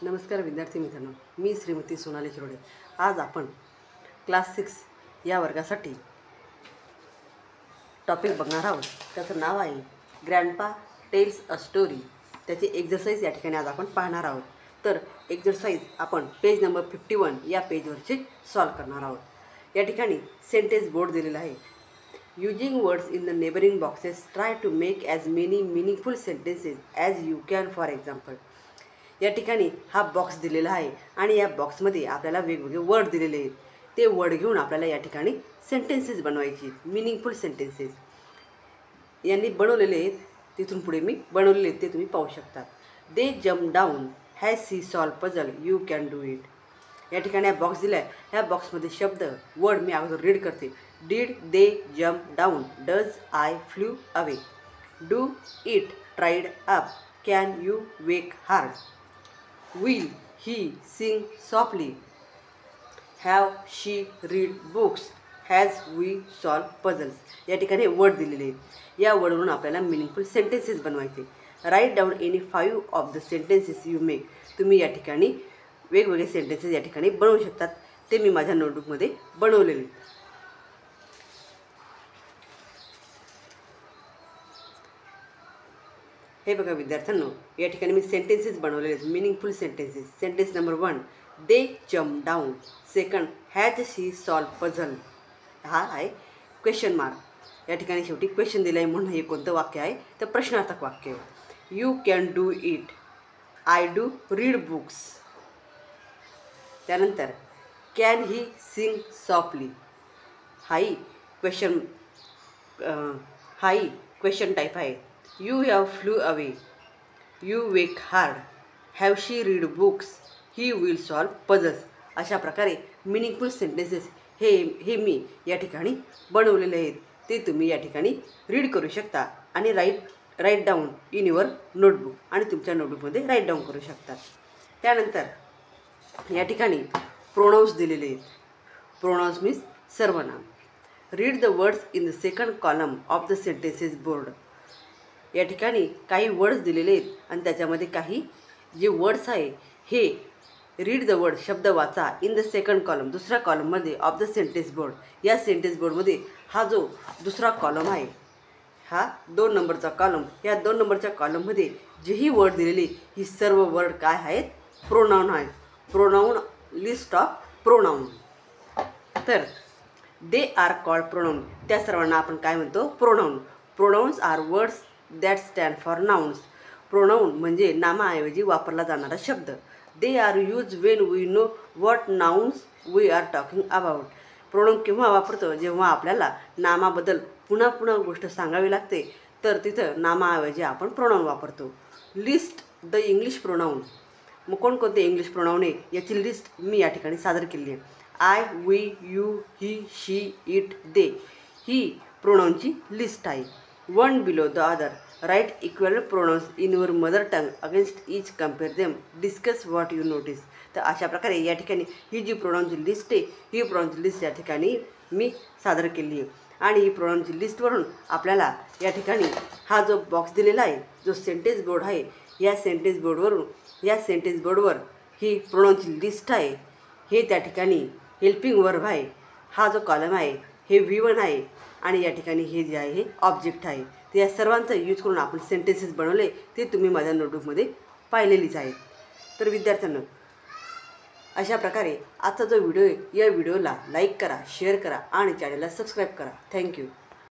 नमस्कार विद्यार्थी मित्रांनो, मी श्रीमती सोनाली शिरोडे। आज आपण क्लास 6 या वर्गासाठी टॉपिक बघणार आहोत। त्याचं नाव आहे ग्रँडपा टेल्स अ स्टोरी। त्याची एक्झरसाइज या ठिकाणी आज आपण पाहणार आहोत। तर एक्झरसाइज आपण पेज नंबर 51 या पेजवरचे सॉल्व करणार आहोत। या ठिकाणी सेंटेन्स बोर्ड दिलेला आहे। Using words in the neighbouring boxes try to make as many meaningful sentences as you can. For example, या ठिकाणी हा बॉक्स दिलेला आहे आणि या बॉक्समध्ये आपल्याला वेगवेगळे वर्ड दिलेले आहेत। ते वर्ड घेऊन आपल्याला या ठिकाणी सेंटेन्सेस बनवायची, मीनिंगफुल सेंटेन्सेस यांनी बनवलेले आहेत। तिथून पुढे मी बनवलेले आहेत ते तुम्ही पाहू शकता। They jump down has see solve puzzle, you can do it. या ठिकाणी हा बॉक्स दिला आहे। ह्या बॉक्समध्ये शब्द वर्ड मी अगोदर रीड करते। Did they jump down, does I flew away, do it tried up, can you wake hard, will he sing softly, have she read books, has we solve puzzles। या ठिकाणी word दिलेले आहेत। या वर्डवरून आपल्याला meaningful sentences बनवायचे। Write down any 5 of the sentences you make. तुम्ही या ठिकाणी वेगवेगळे सेंटेन्सेस या ठिकाणी बनवू शकतात। ते मी माझ्या नोटबुकमध्ये बनवलेले आहेत। हे बघा विद्यार्थ्यांनो, या ठिकाणी मी सेंटेन्सेस बनवलेले आहेत, meaningful sentences. Sentence number 1, they jump down. Second, has she solve puzzle. हा आहे क्वेश्चन मार्क। या ठिकाणी शेवटी क्वेश्चन दिलं आहे म्हणून हे कोणतं वाक्य आहे तर प्रश्नार्थक वाक्य आहे। You can do it, I do read books. त्यानंतर कॅन ही सिंग सॉफ्टली। हाही क्वेश्चन टाईप आहे। You have flew away, you wake hard, have she read books, he will solve puzzles। अशा प्रकारे मिनिंगफुल सेंटेन्सेस हे मी या ठिकाणी बनवलेले आहेत। ते तुम्ही या ठिकाणी रीड करू शकता आणि write down in your notebook आणि तुमच्या नोटबुकमध्ये राईट डाऊन करू शकता। त्यानंतर या ठिकाणी प्रोनाउन्स दिलेले आहेत। प्रोनाउन्स मीन्स सर्वनाम। Read the words in the second column of the sentences board. या ठिकाणी काही वर्ड्स दिलेले आहेत आणि त्याच्यामध्ये काही जे वर्ड्स आहे हे रीड द वर्ड शब्द वाचा इन द सेकंड कॉलम, दुसऱ्या कॉलममध्ये ऑफ द सेंटेन्स बोर्ड। या सेंटेन्स बोर्डमध्ये हा जो दुसरा कॉलम आहे, हा 2 नंबरचा कॉलम, या 2 नंबरच्या कॉलममध्ये जेही वर्ड दिलेली ही सर्व वर्ड काय आहेत, प्रोनाऊन आहेत। Pronoun, list of pronoun. तर दे आर कॉल्ड प्रोनाऊन, त्या सर्वांना आपण काय म्हणतो, pronoun. Pronouns are words that stand for nouns. Pronoun म्हणजे नामाऐवजी वापरला जाणारा शब्द। They are use when we know what nouns we are talking about. Pronoun केव्हा वापरतो, जेव्हा आपल्याला नामाबद्दल पुन्हा गोष्ट सांगावी लागते, तर तिथं नामाऐवजी आपण प्रोनाऊन वापरतो। List the English pronoun. मग कोणकोणते इंग्लिश प्रोनाऊन आहे याची लिस्ट मी या ठिकाणी सादर केली आहे। I, we, you, he, she, it, they ही प्रोनाऊनची लिस्ट आहे। One below the other, write equal pronouns in your mother tongue against each, compare them, discuss what you notice. तर अशा प्रकारे या ठिकाणी ही जी प्रोनाउनची लिस्ट आहे, ही प्रोनाउनची लिस्ट या ठिकाणी मी सादर केली आहे। आणि ही प्रोनाउनची लिस्टवरून आपल्याला या ठिकाणी हा जो बॉक्स दिलेला आहे, जो सेंटेन्स बोर्ड आहे, या सेंटेन्स बोर्डवर ही प्रोनाउनची लिस्ट आहे। हे त्या ठिकाणी हेल्पिंग वर्ब आहे। हा जो कॉलम आहे हे V1 आहे आणि या ठिकाणी हे जे आहे हे ऑब्जेक्ट आहे। तर या सर्वांचा यूज करून आपण सेंटेन्सेस बनवले, ते तुम्ही माझ्या नोटबुकमध्ये पाहिलेलीच आहेत। तर विद्यार्थ्यांनो, अशा प्रकारे आजचा जो व्हिडिओ आहे, या व्हिडिओला लाईक करा, शेअर करा आणि चॅनलला सबस्क्राईब करा। थँक्यू।